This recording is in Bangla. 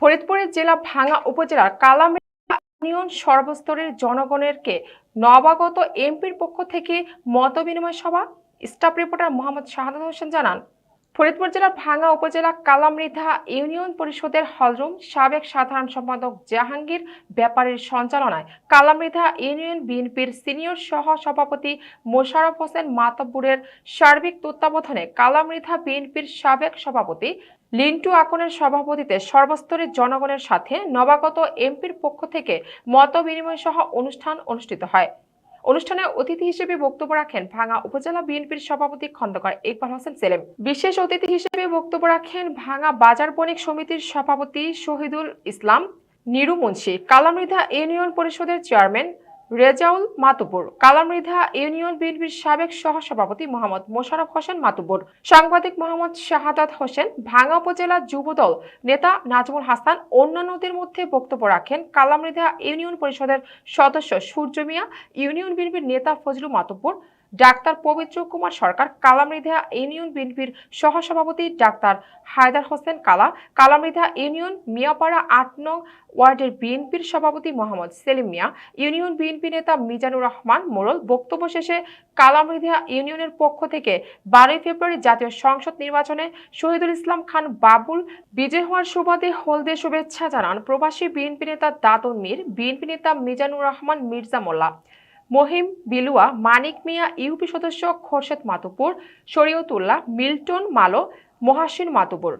ফরিদপুরের জেলা ভাঙ্গা উপজেলার কালামৃধা ইউনিয়ন সর্বস্তরের জনগণেরকে নবাগত এমপির পক্ষ থেকে মতবিনিময় সভা। স্টাফ রিপোর্টার মোহাম্মদ শাহাদাত হোসেন জানান, ফরিদপুর জেলার ভাঙ্গা উপজেলা কালামৃধা ইউনিয়ন পরিষদের হলরুম সাবেক সাধারণ সম্পাদক জাহাঙ্গীর ব্যাপারীর সঞ্চালনায় কালামৃধা ইউনিয়ন বিএনপির সিনিয়র সহ সভাপতি মোশাররফ হোসেন মাতব্বরের সার্বিক তত্ত্বাবধানে কালামৃধা বিএনপির সাবেক সভাপতি লিন্টু আকনের সভাপতিত্বে সর্বস্তরের জনগণের সাথে নবাগত এমপির পক্ষ থেকে মতবিনিময় সহ অনুষ্ঠান অনুষ্ঠিত হয়। অনুষ্ঠানে অতিথি হিসেবে বক্তব্য রাখেন ভাঙ্গা উপজেলা বিএনপির সভাপতি খন্দকার ইকবাল হোসেন সেলিম। বিশেষ অতিথি হিসেবে বক্তব্য রাখেন ভাঙ্গা বাজার বণিক সমিতির সভাপতি শহীদুল ইসলাম নিরু মুন্সি, কালামৃধা ইউনিয়ন পরিষদের চেয়ারম্যান রেজাউল মাতুব্বর, কালামৃধা ইউনিয়ন বিএনপির সাবেক সহসভাপতি মোহাম্মদ মোশাররফ হোসেন মাতুব্বর, সাংবাদিক মোহাম্মদ শাহাদাত হোসেন, ভাঙ্গা উপজেলা যুবদল নেতা নাজমুল হাসান। অন্যান্যদের মধ্যে বক্তব্য রাখেন কালামৃধা ইউনিয়ন পরিষদের সদস্য সূর্য মিয়া, ইউনিয়ন বিএনপির নেতা ফজলু মাতুব্বর, ডাক্তার পবিত্র কুমার সরকার, কালামৃধা ইউনিয়ন বিএনপির সহসভাপতি ডাক্তার হায়দার হোসেন কালা, কালামৃধা ইউনিয়ন মিয়াপাড়া ৮ নং ওয়ার্ডের বিএনপির সভাপতি মোহাম্মদ সেলিম মিয়া, ইউনিয়ন বিএনপি নেতা মিজানুর রহমান মোড়ল। বক্তব্য শেষে কালামৃধা ইউনিয়নের পক্ষ থেকে 12 ফেব্রুয়ারি জাতীয় সংসদ নির্বাচনে শহীদুল ইসলাম খান বাবুল বিজয় হওয়ার সুবাদে হলদে শুভেচ্ছা জানান প্রবাসী বিএনপি নেতা দাদন মীর, বিএনপি নেতা মিজানুর রহমান মির্জা মোল্লা, মহিম বিলুয়া, মানিক মিয়া, ইউপি সদস্য খোরশেদ মাতুব্বর, শরীয়তুল্লাহ, মিল্টন মালো, মহাসিন মাতুব্বর।